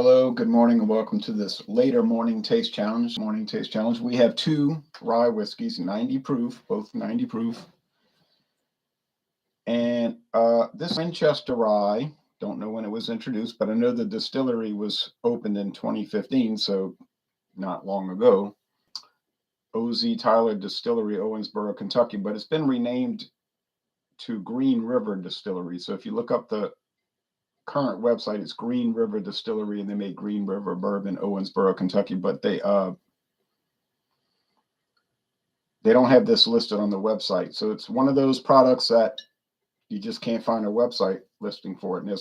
Hello, good morning, and welcome to this later morning taste challenge. We have two rye whiskeys, 90 proof, both 90 proof. And this Winchester rye, don't know when it was introduced, but I know the distillery was opened in 2015, so not long ago. O.Z. Tyler Distillery, Owensboro, Kentucky, but it's been renamed to Green River Distillery. So if you look up the current website, it's Green River Distillery, and they make Green River Bourbon, Owensboro, Kentucky, but they don't have this listed on the website. So it's one of those products that you just can't find a website listing for it. And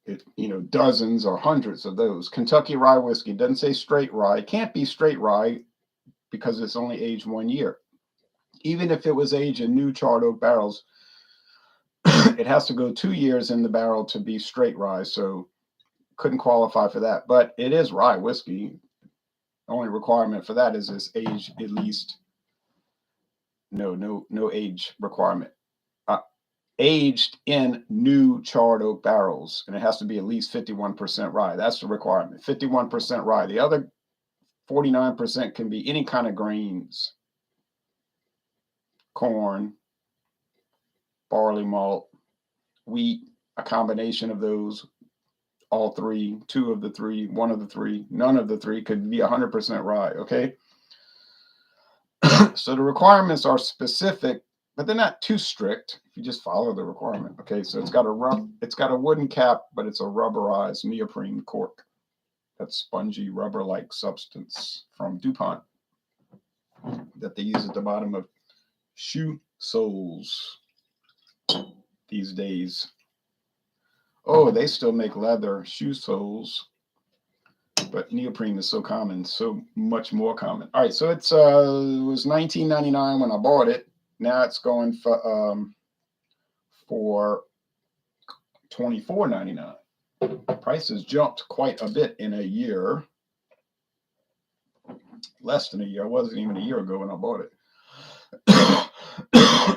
there's dozens or hundreds of those. Kentucky rye whiskey doesn't say straight rye. It can't be straight rye because it's only aged 1 year. Even if it was aged in new charred oak barrels, it has to go 2 years in the barrel to be straight rye, so couldn't qualify for that. But it is rye whiskey. The only requirement for that is it's aged at least no age requirement. Aged in new charred oak barrels, and it has to be at least 51% rye. That's the requirement. 51% rye. The other 49% can be any kind of grains, corn, barley malt, wheat, a combination of those, all three, two of the three, one of the three, none of the three, could be 100% rye, okay? So the requirements are specific, but they're not too strict if you just follow the requirement, okay? So it's got a wooden cap, but it's a rubberized neoprene cork. That's spongy rubber-like substance from DuPont that they use at the bottom of shoe soles these days. Oh, they still make leather shoe soles, but neoprene is so common, so much more common. All right, so it was $19.99 when I bought it. Now it's going for $24.99. Prices jumped quite a bit in a year. Less than a year. It wasn't even a year ago when I bought it.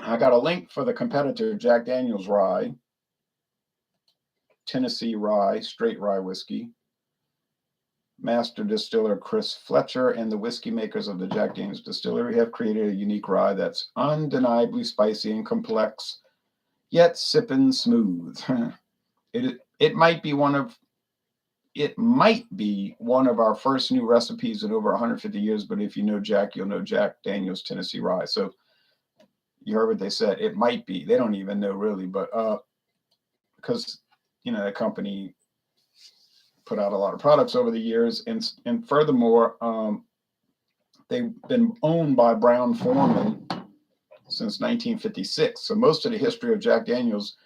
I got a link for the competitor Jack Daniel's rye, Tennessee rye, straight rye whiskey. Master distiller Chris Fletcher and the whiskey makers of the Jack Daniel's distillery have created a unique rye that's undeniably spicy and complex, yet sipping smooth. It might be one of our first new recipes in over 150 years, but if you know Jack, you'll know Jack Daniel's Tennessee rye. So you heard what they said. It might be. They don't even know really, but because the company put out a lot of products over the years, and furthermore, they've been owned by Brown-Forman since 1956. So most of the history of Jack Daniel's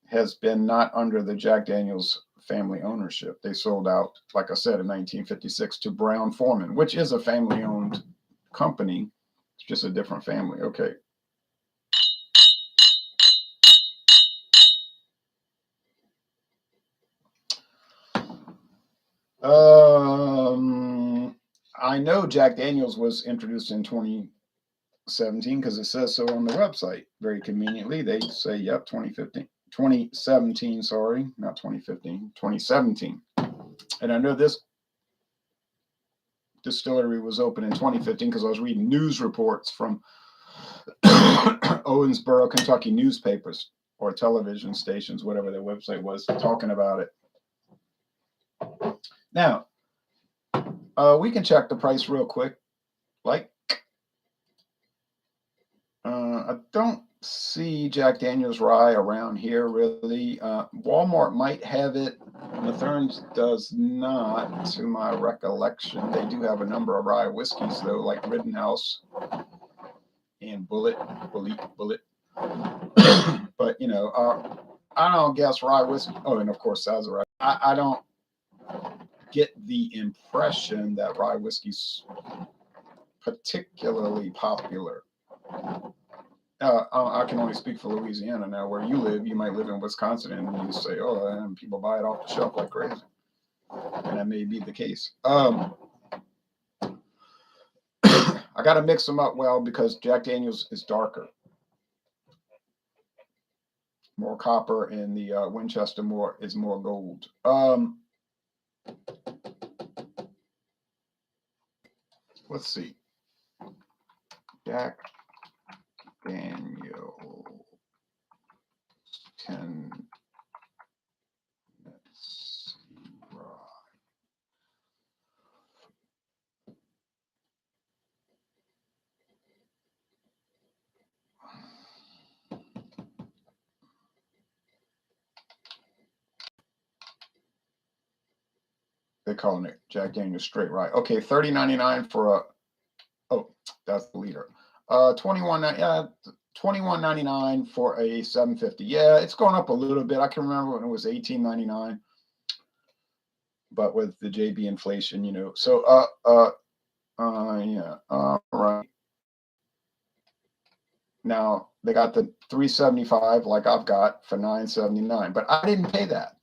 has been not under the Jack Daniel's family ownership. They sold out, like I said, in 1956 to Brown-Forman, which is a family-owned company. It's just a different family. Okay. I know Jack Daniel's was introduced in 2017 because it says so on the website. Very conveniently, they say, yep, 2017, sorry, not 2015, 2017. And I know this distillery was open in 2015 because I was reading news reports from Owensboro, Kentucky newspapers or television stations, whatever their website was, talking about it. Now, we can check the price real quick. I don't see Jack Daniel's rye around here really. Walmart might have it. Mathern's does not, to my recollection. They do have a number of rye whiskeys though, like Rittenhouse and Bullet. But I don't guess rye whiskey. Oh, and of course Sazerac. I don't get the impression that rye whiskey's particularly popular. I can only speak for Louisiana now. Where you live, you might live in Wisconsin, and you say, "Oh, and people buy it off the shelf like crazy," and that may be the case. I got to mix them up well because Jack Daniel's is darker. more copper, and the Winchester is more gold. Let's see. Jack Daniel 10 rye. They're calling it Jack Daniel straight rye. Okay, $30.99 for a. Oh, that's the liter. $21.99 for a 750. Yeah, it's gone up a little bit. I can remember when it was $18.99, but with the JB inflation, you know. So yeah. Right. Now they got the 375 like I've got for $9.79, but I didn't pay that.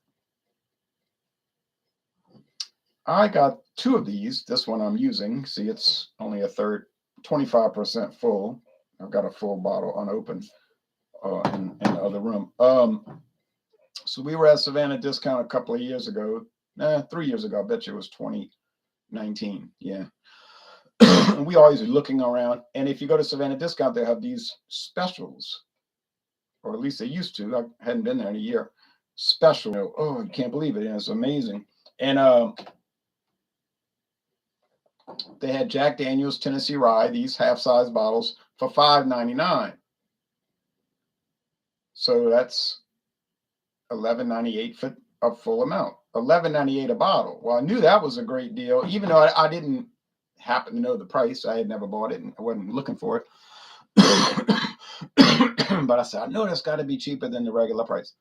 I got two of these. This one I'm using. See, it's only a third, 25% full. I've got a full bottle unopened in the other room. So we were at Savannah Discount a couple of years ago. 3 years ago. I bet you it was 2019. Yeah. We always are looking around. And if you go to Savannah Discount, they have these specials, or at least they used to. I hadn't been there in a year. Special. Oh, you can't believe it. It's amazing. And they had Jack Daniel's Tennessee Rye, these half-size bottles, for $5.99. So that's $11.98 for a full amount. $11.98 a bottle. Well, I knew that was a great deal, even though I didn't happen to know the price. I had never bought it, and I wasn't looking for it. But I said, I know that's got to be cheaper than the regular price.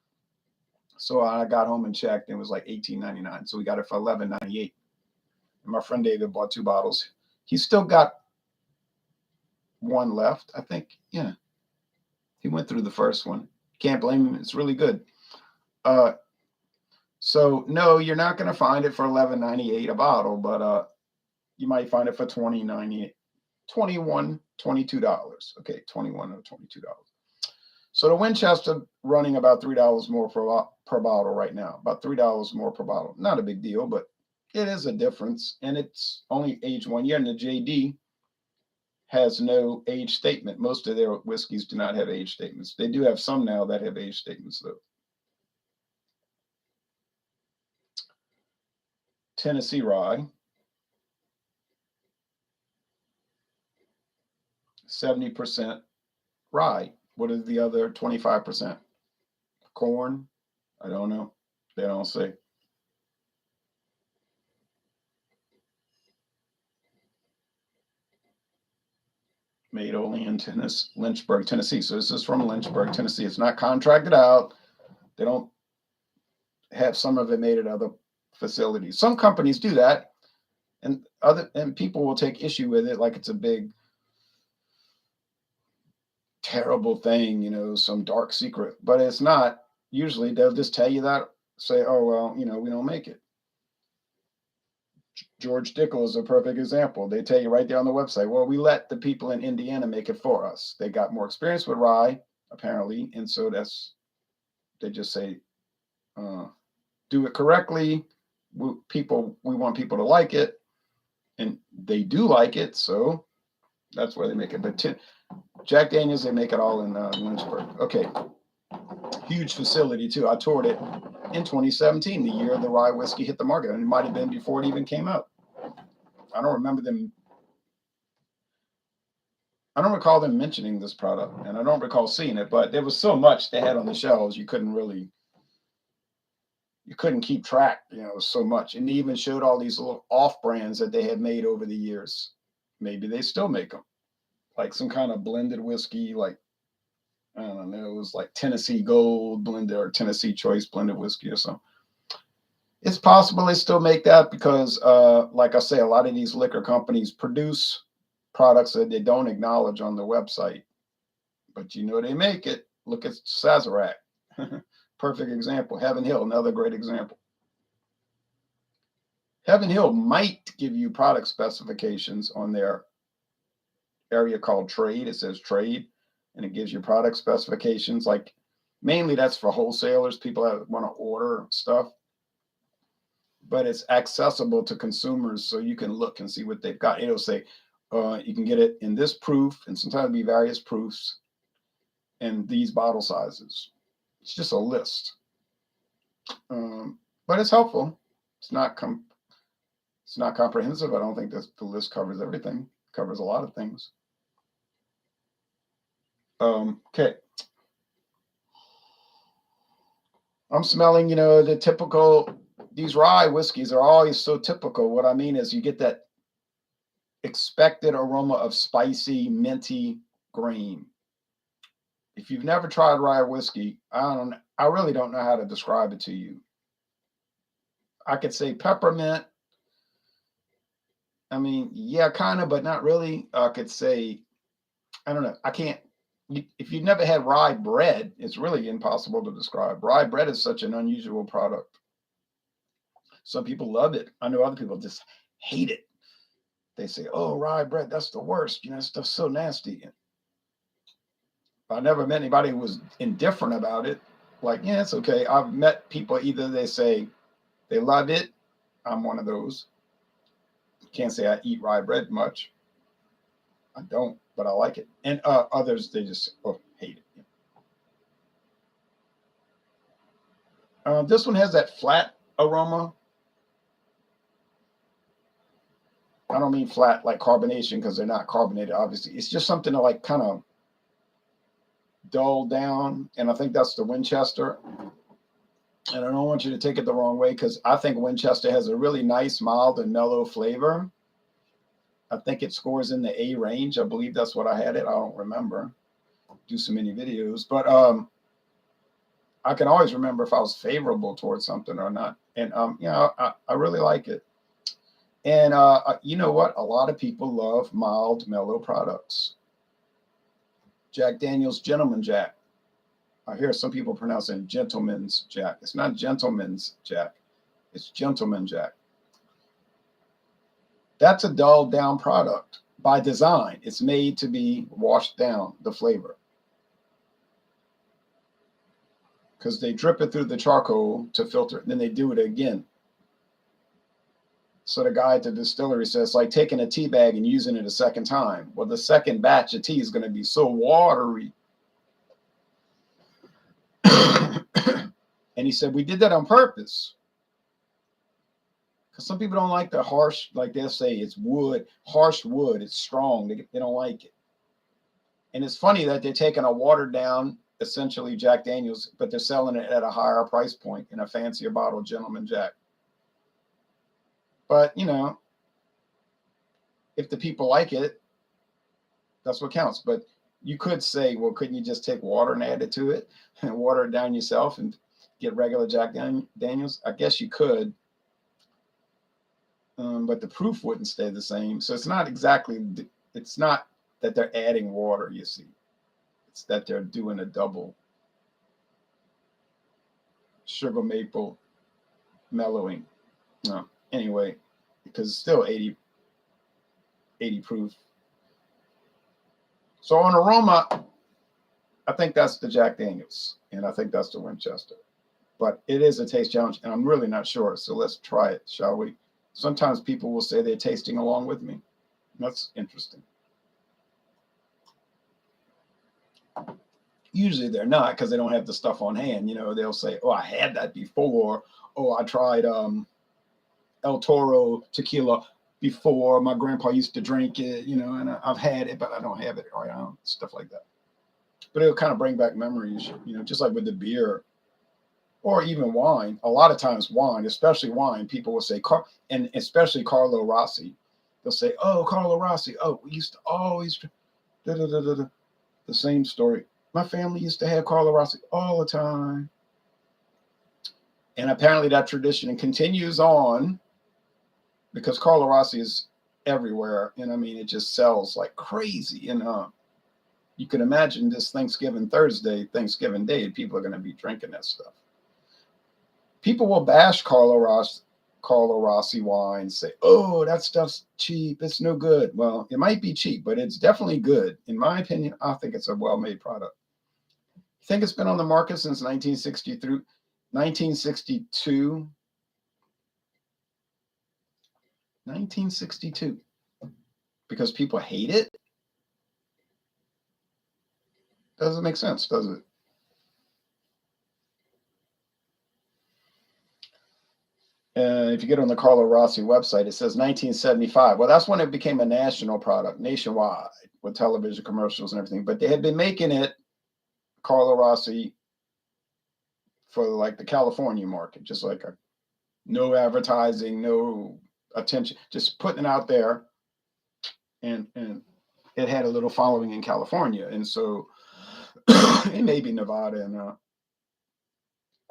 So I got home and checked, and it was like $18.99. So we got it for $11.98. And my friend David bought 2 bottles. He's still got one left, I think. Yeah. He went through the first one. Can't blame him. It's really good. So no, you're not going to find it for $11.98 a bottle, but you might find it for $20.98, $21, $22. Okay, $21 or $22. So the Winchester running about $3 more per bottle right now. About $3 more per bottle. Not a big deal, but it is a difference, and it's only aged 1 year. And the JD has no age statement. Most of their whiskeys do not have age statements. They do have some now that have age statements, though. Tennessee Rye, 70% rye. What is the other 25%? Corn? I don't know. They don't say. Made only in Lynchburg, Tennessee. So this is from Lynchburg, Tennessee. It's not contracted out. They don't have some of it made at other facilities. Some companies do that, and people will take issue with it like it's a big terrible thing, you know, some dark secret. But it's not. Usually they'll just tell you that, say, oh, well, you know, we don't make it. George Dickel is a perfect example. They tell you right there on the website, well, we let the people in Indiana make it for us. They got more experience with rye, apparently. And so they just say, do it correctly. We want people to like it. And they do like it. So that's where they make it. But Jack Daniels, they make it all in Lynchburg. Okay. Huge facility, too. I toured it in 2017, the year the rye whiskey hit the market. And it might have been before it even came out. I don't recall them mentioning this product, and I don't recall seeing it, but there was so much they had on the shelves, you couldn't keep track, you know, so much. And they even showed all these little off brands that they had made over the years. Maybe they still make them, like some kind of blended whiskey, like, I don't know, it was like Tennessee Gold blended or Tennessee Choice blended whiskey or something. It's possible they still make that because, like I say, a lot of these liquor companies produce products that they don't acknowledge on the website, but you know they make it. Look at Sazerac. Perfect example. Heaven Hill, another great example. Heaven Hill might give you product specifications on their area called trade. It says trade, and it gives you product specifications. Like Mainly that's for wholesalers, people that want to order stuff, but it's accessible to consumers so you can look and see what they've got. It'll say, you can get it in this proof, and sometimes it'll be various proofs and these bottle sizes. It's just a list. But it's helpful. It's not it's not comprehensive. I don't think that the list covers everything. It covers a lot of things. Okay. I'm smelling, the typical, these rye whiskeys are always so typical. What I mean is you get that expected aroma of spicy, minty grain. If you've never tried rye whiskey, I really don't know how to describe it to you. I could say peppermint. I mean, yeah, kind of, but not really. I could say, I don't know. I can't. If you've never had rye bread, it's really impossible to describe. Rye bread is such an unusual product. Some people love it. I know other people just hate it. They say, "Oh, rye bread, that's the worst. That stuff's so nasty." I never met anybody who was indifferent about it. Like, yeah, it's okay. I've met people, either they say they love it. I'm one of those. Can't say I eat rye bread much. I don't, but I like it. And others, they just hate it. This one has that flat aroma. I don't mean flat like carbonation, because they're not carbonated, obviously. It's just something to like kind of dull down. And I think that's the Winchester. And I don't want you to take it the wrong way, because I think Winchester has a really nice, mild, and mellow flavor. I think it scores in the A range. I believe that's what I had it. I don't remember. Do so many videos. But I can always remember if I was favorable towards something or not. And, I really like it. And you know what? A lot of people love mild, mellow products. Jack Daniel's Gentleman Jack. I hear some people pronouncing Gentleman's Jack. It's not Gentleman's Jack. It's Gentleman Jack. That's a dulled down product by design. It's made to be washed down, the flavor. Because they drip it through the charcoal to filter it, and then they do it again. So the guy at the distillery says, it's like taking a tea bag and using it a second time. Well, the second batch of tea is going to be so watery. And he said, we did that on purpose. Because some people don't like the harsh, like they'll say it's wood, harsh wood. It's strong. They don't like it. And it's funny that they're taking a watered down, essentially Jack Daniels, but they're selling it at a higher price point in a fancier bottle, Gentleman Jack. But, if the people like it, that's what counts. But you could say, well, couldn't you just take water and add it to it and water it down yourself and get regular Jack Daniels? I guess you could. But the proof wouldn't stay the same. So it's not that they're adding water, you see. It's that they're doing a double sugar maple mellowing. No, anyway, because it's still 80 proof. So on aroma, I think that's the Jack Daniels, and I think that's the Winchester. But it is a taste challenge, and I'm really not sure. So let's try it, shall we? Sometimes people will say they're tasting along with me. That's interesting. Usually they're not, because they don't have the stuff on hand. They'll say, oh, I had that before. Oh, I tried El Toro tequila before. My grandpa used to drink it, and I've had it, but I don't have it around, stuff like that. But it'll kind of bring back memories, just like with the beer or even wine. A lot of times wine, especially wine, people will say, and especially Carlo Rossi, they'll say, oh, Carlo Rossi, oh, we used to always, the same story. My family used to have Carlo Rossi all the time. And apparently that tradition continues on, because Carlo Rossi is everywhere. And I mean, it just sells like crazy. And you can imagine this Thanksgiving Day, people are going to be drinking that stuff. People will bash Carlo Rossi wine, say, oh, that stuff's cheap. It's no good. Well, it might be cheap, but it's definitely good. In my opinion, I think it's a well-made product. think it's been on the market since 1960 through 1962. 1962. Because people hate it? Doesn't make sense, does it? If you get on the Carlo Rossi website, it says 1975. Well, that's when it became a national product, nationwide, with television commercials and everything. But they had been making it, Carlo Rossi, for like the California market, just like no advertising, no attention, just putting it out there. And it had a little following in California. And so it may be Nevada and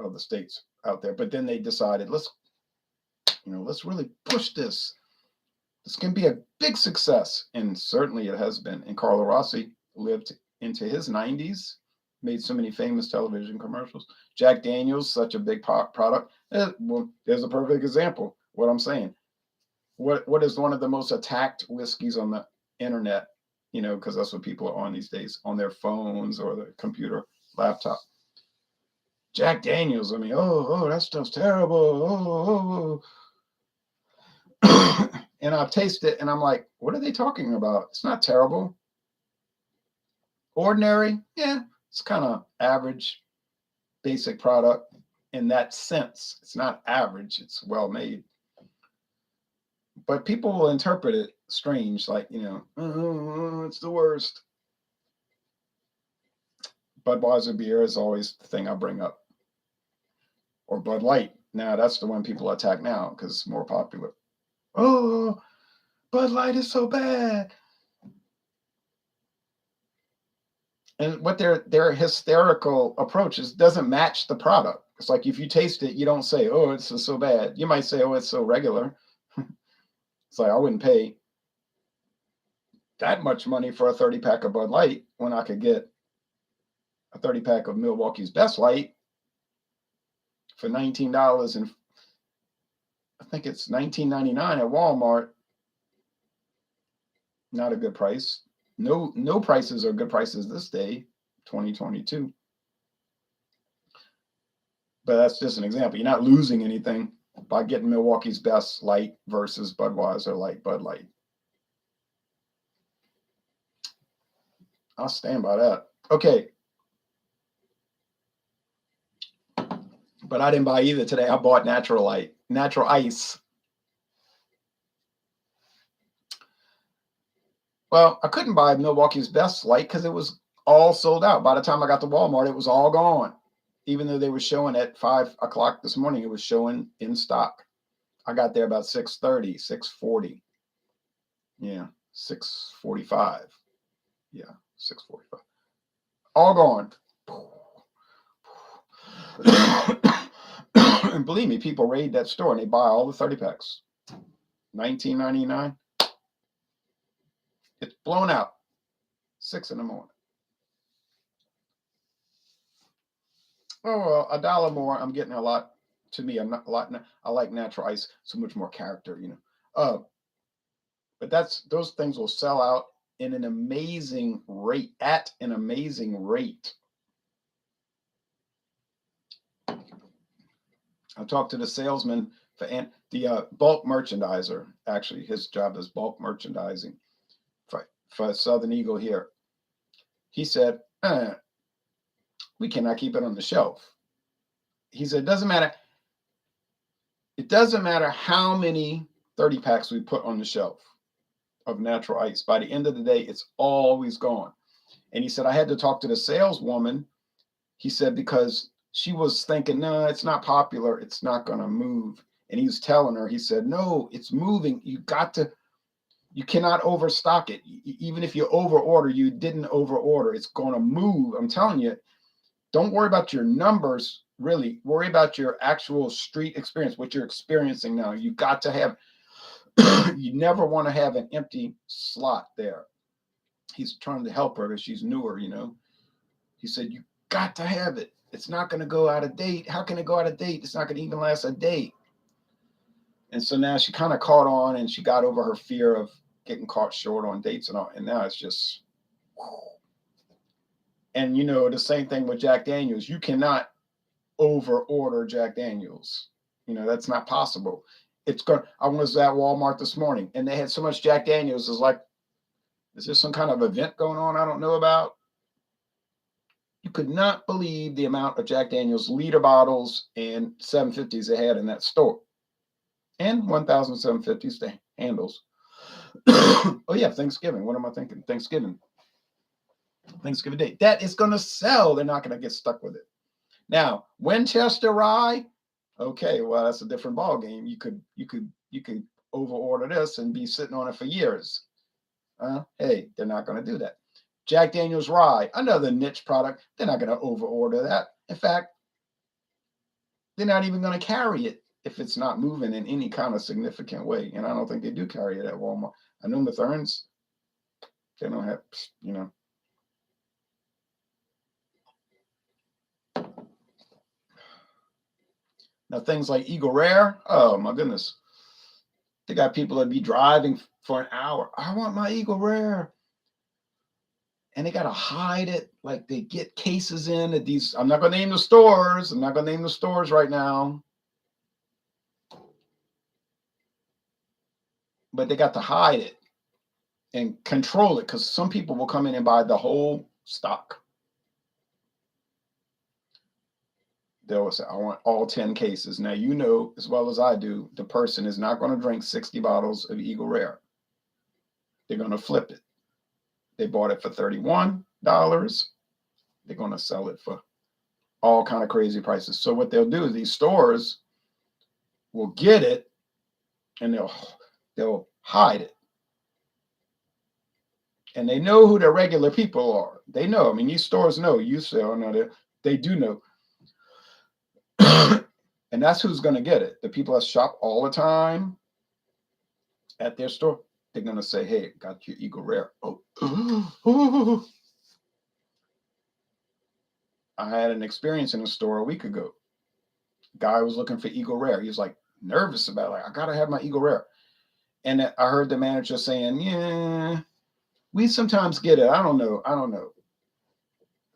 other states out there. But then they decided, let's really push this. This can be a big success. And certainly it has been. And Carlo Rossi lived into his 90s, made so many famous television commercials. Jack Daniels, such a big product. Well, there's a perfect example. What I'm saying. What is one of the most attacked whiskeys on the internet? Because that's what people are on these days, on their phones or the computer, laptop. Jack Daniels. I mean, oh, that stuff's terrible. And I've tasted it, and I'm like, what are they talking about? It's not terrible. Ordinary, yeah, it's kind of average, basic product in that sense. It's not average, it's well made. But people will interpret it strange, like, oh, it's the worst. Budweiser beer is always the thing I bring up. Or Bud Light. Now, that's the one people attack now because it's more popular. Oh, Bud Light is so bad. And what their hysterical approach is doesn't match the product. It's like if you taste it, you don't say, oh, it's so bad. You might say, oh, it's so regular. It's like I wouldn't pay that much money for a 30-pack of Bud Light when I could get a 30-pack of Milwaukee's Best Light for $19, and I think it's $19.99 at Walmart. Not a good price. No prices are good prices this day, 2022. But that's just an example. You're not losing anything by getting Milwaukee's Best Light versus Budweiser Light, Bud Light. I'll stand by that. Okay. But I didn't buy either today. I bought Natural Ice. Well, I couldn't buy Milwaukee's Best Light because it was all sold out. By the time I got to Walmart, it was all gone. Even though they were showing at 5 o'clock this morning, it was showing in stock. I got there about 6:30, 6:40. Yeah, 6:45. Yeah, 6:45. All gone. And believe me, people raid that store and they buy all the 30 packs. $19.99. It's blown out. 6 in the morning. Oh, well, $1 more. I'm getting a lot. To me, I'm not a lot. I like Natural Ice. So much more character, But those things will sell out in an amazing rate. At an amazing rate. I talked to the salesman for the bulk merchandiser. Actually, his job is bulk merchandising for Southern Eagle here. He said, we cannot keep it on the shelf. He said, it doesn't matter. It doesn't matter how many 30 packs we put on the shelf of Natural Ice. By the end of the day, it's always gone. And he said, I had to talk to the saleswoman. He said, because she was thinking, no, it's not popular. It's not going to move. And he was telling her, he said, no, it's moving. You cannot overstock it. Even if you overorder, you didn't overorder. It's going to move. I'm telling you, don't worry about your numbers, really. Worry about your actual street experience, what you're experiencing now. You got to have, you never want to have an empty slot there. He's trying to help her because she's newer, He said, you got to have it. It's not going to go out of date. How can it go out of date? It's not going to even last a day. And so now she kind of caught on and she got over her fear of getting caught short on dates and all. And now it's just, And you know, the same thing with Jack Daniels. You cannot over order Jack Daniels. You know, that's not possible. It's going. I was at Walmart this morning, and they had so much Jack Daniels. It's like, is there some kind of event going on I don't know about? You could not believe the amount of Jack Daniels liter bottles and 750s they had in that store, and 1,750s the handles. Oh yeah, Thanksgiving. What am I thinking? Thanksgiving Day. That is going to sell. They're not going to get stuck with it. Now, Winchester rye. Okay, well that's a different ball game. You could over order this and be sitting on it for years. Hey, they're not going to do that. Jack Daniels rye, another niche product. They're not going to over order that. In fact, they're not even going to carry it if it's not moving in any kind of significant way. And I don't think they do carry it at Walmart. I know Matherns, they don't have, you know. Now, things like Eagle Rare, oh my goodness. They got people that be driving for an hour. I want my Eagle Rare. And they got to hide it. Like they get cases in at these. I'm not going to name the stores. I'm not going to name the stores right now. But they got to hide it and control it because some people will come in and buy the whole stock. They'll say, I want all 10 cases. Now, you know as well as I do, the person is not going to drink 60 bottles of Eagle Rare. They're going to flip it. They bought it for $31. They're going to sell it for all kind of crazy prices. So what they'll do is these stores will get it and they'll hide it. And they know who the regular people are. They know. I mean, these stores know. You sell, no, they do know. And that's who's going to get it. The people that shop all the time at their store, they're going to say, hey, got your Eagle Rare. Oh. I had an experience in a store a week ago. Guy was looking for Eagle Rare. He was like nervous about it. Like, I got to have my Eagle Rare. And I heard the manager saying, yeah, we sometimes get it. I don't know.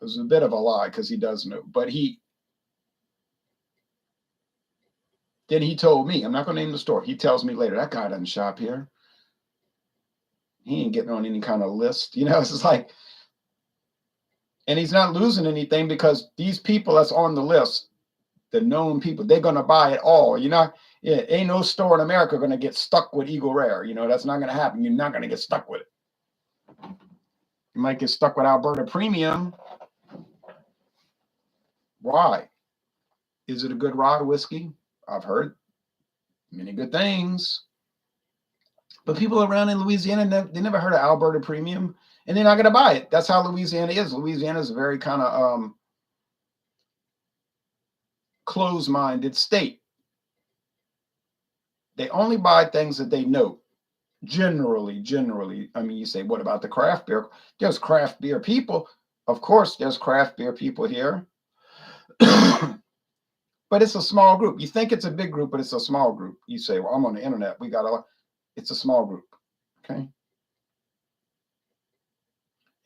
It was a bit of a lie because he does know. But then he told me, I'm not going to name the store. He tells me later, that guy doesn't shop here. He ain't getting on any kind of list. You know, it's just like, and he's not losing anything because these people that's on the list, the known people, they're going to buy it all. You know, ain't no store in America going to get stuck with Eagle Rare. You know, that's not going to happen. You're not going to get stuck with it. You might get stuck with Alberta Premium. Why? Is it a good rye whiskey? I've heard many good things. But people around in Louisiana, they never heard of Alberta Premium, and they're not going to buy it. That's how Louisiana is. Louisiana is a very kind of closed-minded state. They only buy things that they know. Generally. I mean, you say, what about the craft beer? There's craft beer people. Of course, there's craft beer people here. But it's a small group. You think it's a big group, but it's a small group. You say, well, I'm on the internet. It's a small group. Okay.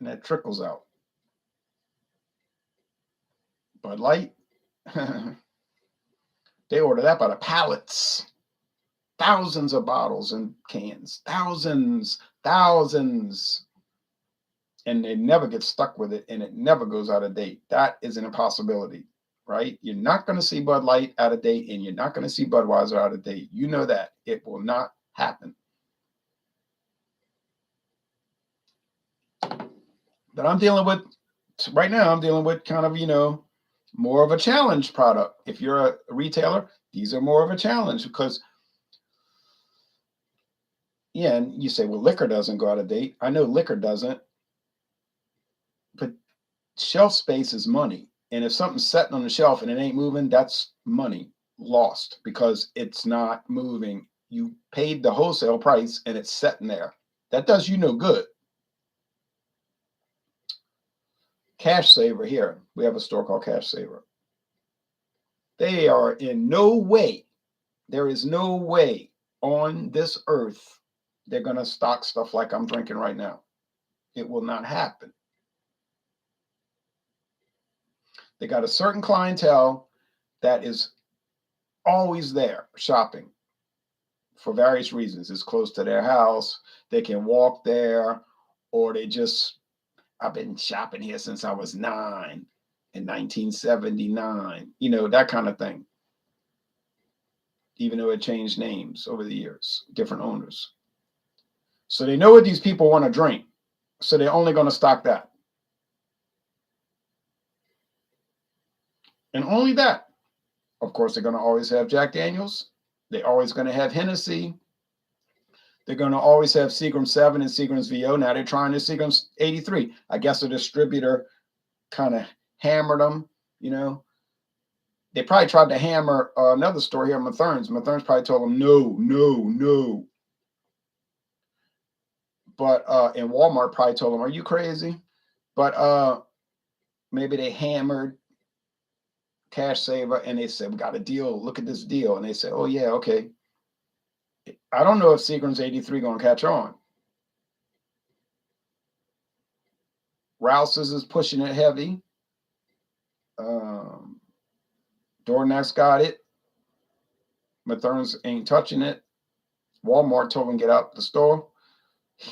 And that trickles out. Bud Light, they order that by the pallets. Thousands of bottles and cans. Thousands. And they never get stuck with it, and it never goes out of date. That is an impossibility, right? You're not going to see Bud Light out of date, and you're not going to see Budweiser out of date. You know that. It will not happen. But right now, I'm dealing with kind of, you know, more of a challenge product. If you're a retailer, these are more of a challenge because, yeah, and you say, well, liquor doesn't go out of date. I know liquor doesn't, but shelf space is money. And if something's sitting on the shelf and it ain't moving, that's money lost because it's not moving. You paid the wholesale price and it's sitting there. That does you no good. Cash Saver here. We have a store called Cash Saver. They are in no way, there is no way on this earth they're going to stock stuff like I'm drinking right now. It will not happen. They got a certain clientele that is always there shopping for various reasons. It's close to their house. They can walk there, or they just, I've been shopping here since I was 9 in 1979, that kind of thing. Even though it changed names over the years, different owners. So they know what these people want to drink. So they're only going to stock that. And only that. Of course, they're going to always have Jack Daniels. They're always going to have Hennessy. They're going to always have Seagram 7 and Seagram's VO. Now they're trying this Seagram's 83. I guess the distributor kind of hammered them, They probably tried to hammer another store here, Mathern's. Mathern's probably told them, no, no, no. But and Walmart probably told them, are you crazy? But maybe they hammered Cash Saver and they said, we got a deal. Look at this deal. And they said, oh, yeah, okay. I don't know if Seagram's 83 going to catch on. Rouse's is pushing it heavy. Dornax got it. Mathern's ain't touching it. Walmart told them get out the store.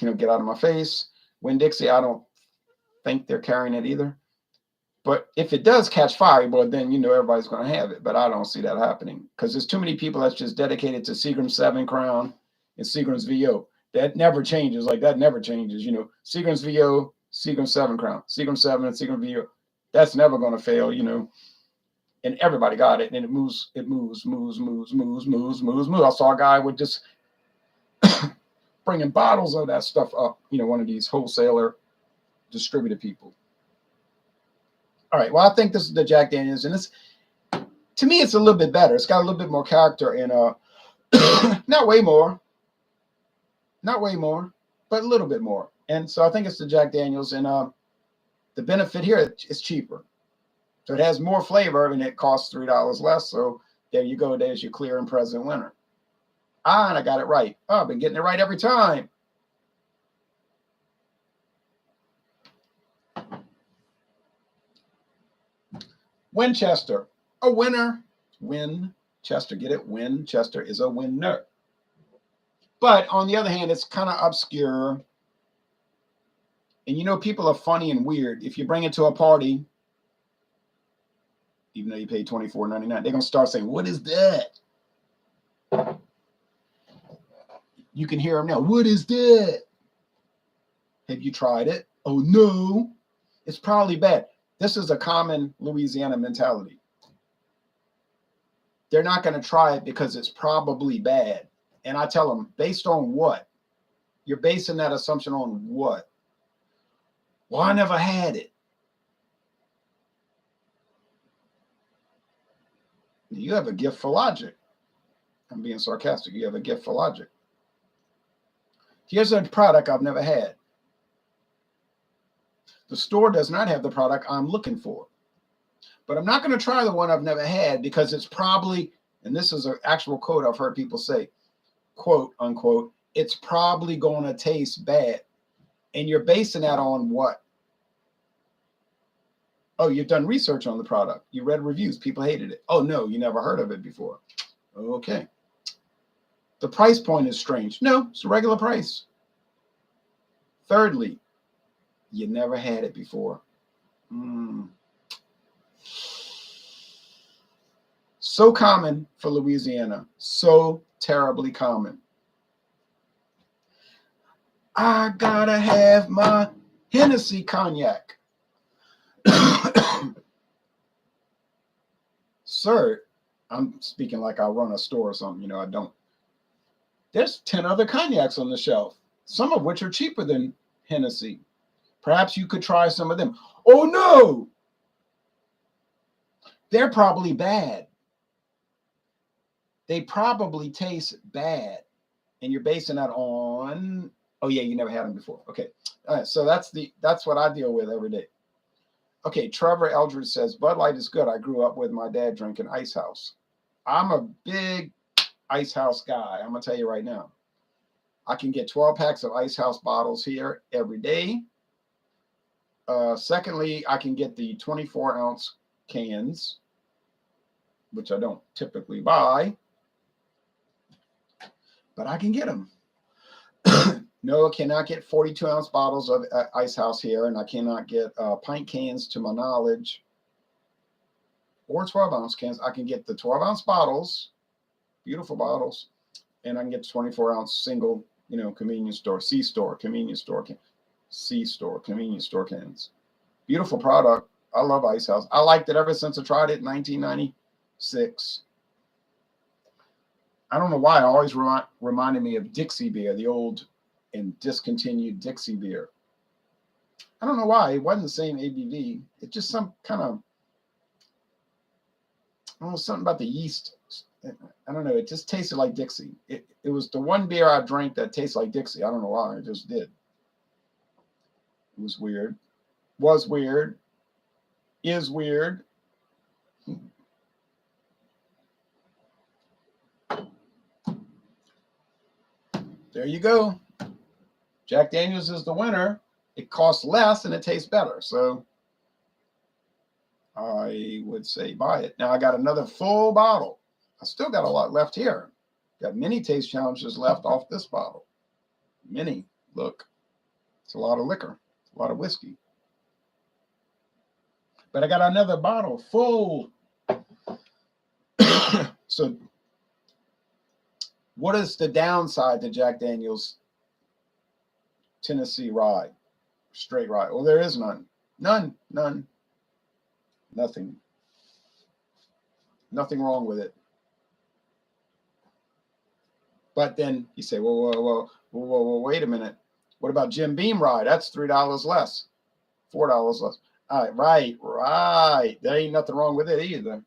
Get out of my face. Winn-Dixie, I don't think they're carrying it either. But if it does catch fire, well, then everybody's going to have it. But I don't see that happening because there's too many people that's just dedicated to Seagram's 7 Crown and Seagram's VO. That never changes. That never changes. Seagram's VO, Seagram's 7 Crown, Seagram's 7 and Seagram's VO. That's never going to fail. And everybody got it, and it moves. I saw a guy with just bringing bottles of that stuff up. One of these wholesaler distributed people. All right. Well, I think this is the Jack Daniels, and to me, it's a little bit better. It's got a little bit more character and not way more, but a little bit more. And so I think it's the Jack Daniels, and the benefit here is cheaper. So it has more flavor, and it costs $3 less. So there you go. There's your clear and present winner. And I got it right. Oh, I've been getting it right every time. Winchester, a winner. Winchester, get it? Winchester is a winner. But on the other hand, it's kind of obscure. And people are funny and weird. If you bring it to a party, even though you pay $24.99, they're going to start saying, what is that? You can hear them now. What is that? Have you tried it? Oh, no. It's probably bad. This is a common Louisiana mentality. They're not going to try it because it's probably bad. And I tell them, based on what? You're basing that assumption on what? Well, I never had it. You have a gift for logic. I'm being sarcastic. You have a gift for logic. Here's a product I've never had. The store does not have the product I'm looking for. But I'm not going to try the one I've never had because it's probably, and this is an actual quote I've heard people say, quote, unquote, it's probably going to taste bad. And you're basing that on what? Oh, you've done research on the product. You read reviews. People hated it. Oh, no, you never heard of it before. Okay. The price point is strange. No, it's a regular price. Thirdly, you never had it before. So common for Louisiana. So terribly common. I gotta have my Hennessy cognac. Sir, I'm speaking like I run a store or something. I don't. There's 10 other cognacs on the shelf, some of which are cheaper than Hennessy. Perhaps you could try some of them. Oh, no. They're probably bad. They probably taste bad. And you're basing that on, oh, yeah, you never had them before. Okay. All right. So that's what I deal with every day. Okay. Trevor Eldridge says, Bud Light is good. I grew up with my dad drinking Ice House. I'm a big Ice House guy. I'm going to tell you right now. I can get 12 packs of Ice House bottles here every day. Secondly, I can get the 24-ounce cans, which I don't typically buy, but I can get them. No, I cannot get 42-ounce bottles of Ice House here, and I cannot get pint cans to my knowledge, or 12-ounce cans. I can get the 12-ounce bottles, beautiful bottles, and I can get 24-ounce single, convenience store, C-store, convenience store, C-store, convenience store cans. Beautiful product. I love Ice House. I liked it ever since I tried it in 1996. I don't know why. It always reminded me of Dixie beer, the old and discontinued Dixie beer. I don't know why. It wasn't the same ABV. It's just some kind of, I don't know, something about the yeast. I don't know. It just tasted like Dixie. It was the one beer I drank that tasted like Dixie. I don't know why. It just did. It was weird. Was weird. Is weird. There you go. Jack Daniels is the winner. It costs less and it tastes better. So I would say buy it. Now I got another full bottle. I still got a lot left here. Got many taste challenges left off this bottle. Many. Look, it's a lot of liquor, a lot of whiskey. But I got another bottle full. So what is the downside to Jack Daniels Tennessee Rye, straight rye? Well, there is none. None. Nothing. Nothing wrong with it. But then you say, whoa, wait a minute. What about Jim Beam Rye? That's $3 less, $4 less. All right, right. There ain't nothing wrong with it either.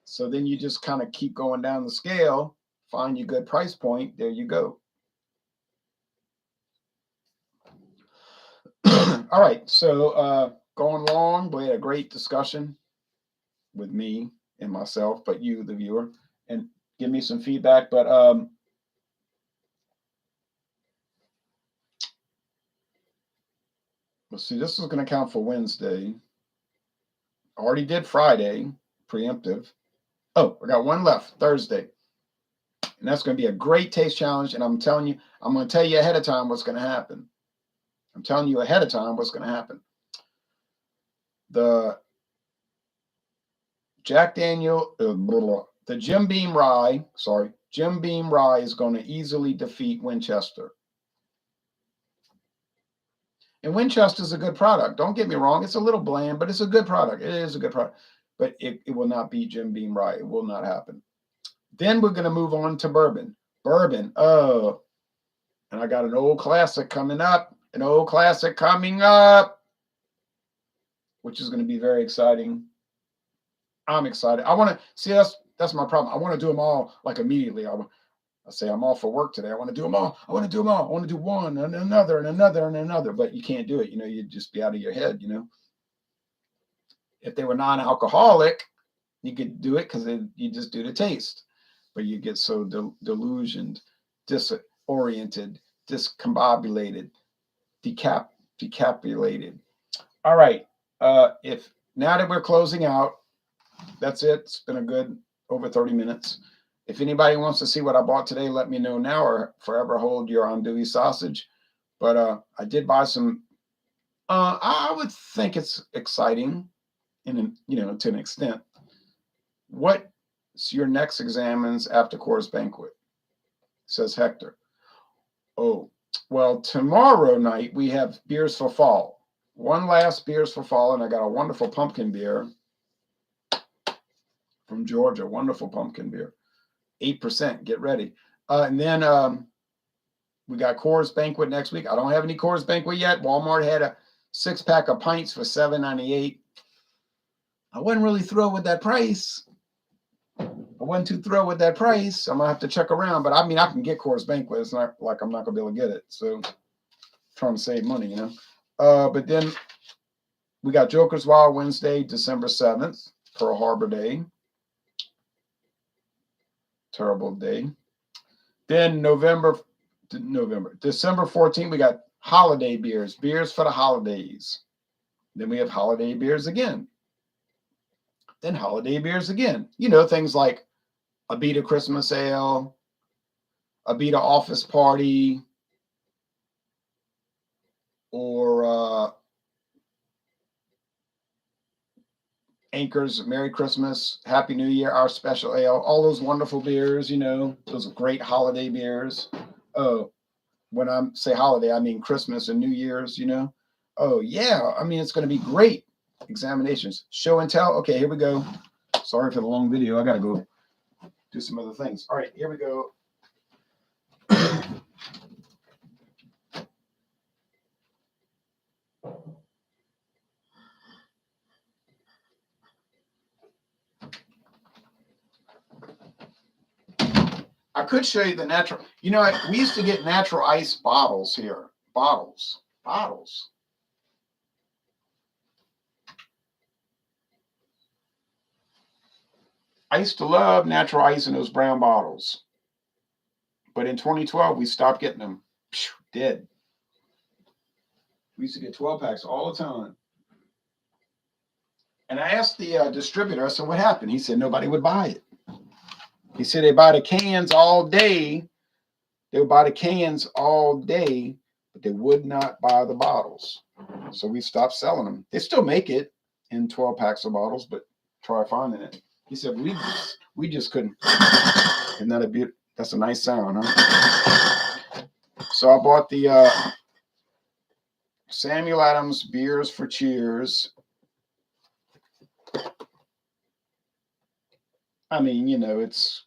So then you just kind of keep going down the scale, find your good price point. There you go. All right, so going long, we had a great discussion with me and myself, but you, the viewer, and give me some feedback. But let's see, this is going to count for Wednesday. I already did Friday, preemptive. Oh, I got one left, Thursday. And that's going to be a great taste challenge. And I'm telling you, I'm going to tell you ahead of time what's going to happen. I'm telling you ahead of time what's going to happen. The Jack Daniel, the Jim Beam Rye, Jim Beam Rye is going to easily defeat Winchester. And Winchester is a good product. Don't get me wrong. It's a little bland, but it's a good product. It is a good product. But it will not beat Jim Beam Rye. It will not happen. Then we're going to move on to bourbon. Bourbon. Oh, and I got an old classic coming up. An old classic coming up, which is going to be very exciting. I'm excited. I want to see, that's my problem. I want to do them all like immediately. I say I'm off for work today. I want to do them all. I want to do them all. I want to do one and another and another and another. But you can't do it. You'd just be out of your head. If they were non-alcoholic, you could do it because you just do the taste. But you get so delusioned, disoriented, discombobulated, decapulated. All right. If now that we're closing out, that's it. It's been a good over 30 minutes. If anybody wants to see what I bought today, let me know now or forever hold your andouille sausage. But I did buy some. I would think it's exciting, to an extent. What's your next examines after Coors Banquet? Says Hector. Oh, well, tomorrow night we have Beers for Fall. One last Beers for Fall, and I got a wonderful pumpkin beer from Georgia. Wonderful pumpkin beer. 8%. Get ready. And then we got Coors Banquet next week. I don't have any Coors Banquet yet. Walmart had a 6-pack of pints for $7.98. I wasn't really thrilled with that price. I wasn't too thrilled with that price. I'm going to have to check around. But I mean, I can get Coors Banquet. It's not like I'm not going to be able to get it. So trying to save money, But then we got Joker's Wild Wednesday, December 7th, Pearl Harbor Day. Terrible day. Then December 14th, we got holiday beers for the holidays. Then we have holiday beers again. Then holiday beers again. You know, things like a Beta Christmas Ale, a Beta Office Party, or Anchor's Merry Christmas, Happy New Year, Our Special Ale, all those wonderful beers, you know, those great holiday beers. Oh, when I say holiday, I mean Christmas and New Year's, you know. Oh, yeah, I mean, it's going to be great. Examinations, show and tell. Okay, here we go. Sorry for the long video. I got to go do some other things. All right, here we go. I could show you the natural. You know, we used to get natural ice bottles here. Bottles. I used to love natural ice in those brown bottles. But in 2012, we stopped getting them. Dead. We used to get 12 packs all the time. And I asked the distributor, I said, what happened? He said, nobody would buy it. He said they buy the cans all day. They would buy the cans all day, but they would not buy the bottles. So we stopped selling them. They still make it in 12 packs of bottles, but try finding it. He said, we just couldn't. Isn't that a beaut? That's a nice sound, huh? So I bought the Samuel Adams Beers for Cheers. I mean, you know, it's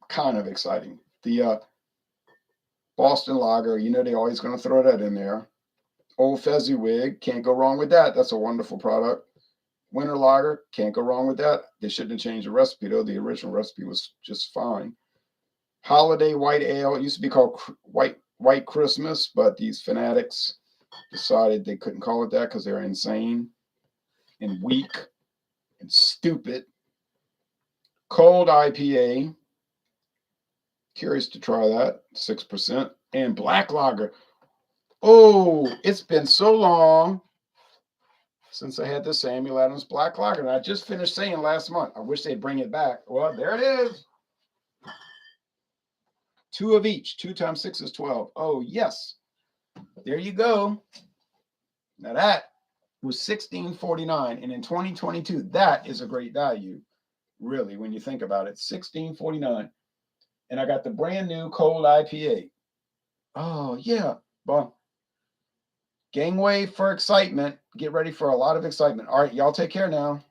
kind of exciting. The Boston Lager, you know, they're always going to throw that in there. Old Fezziwig, can't go wrong with that. That's a wonderful product. Winter Lager, can't go wrong with that. They shouldn't have changed the recipe, though. The original recipe was just fine. Holiday White Ale, it used to be called White Christmas, but these fanatics decided they couldn't call it that because they're insane and weak and stupid. Cold IPA, curious to try that, 6%. And Black Lager. Oh, it's been so long since I had the Samuel Adams Black Lager. And I just finished saying last month, I wish they'd bring it back. Well, there it is. 2 of each. 2 times 6 is 12. Oh, yes. There you go. Now that was $16.49. And in 2022, that is a great value, really, when you think about it. $16.49. And I got the brand new cold IPA. Oh, yeah. Well, gangway for excitement. Get ready for a lot of excitement. All right, y'all take care now.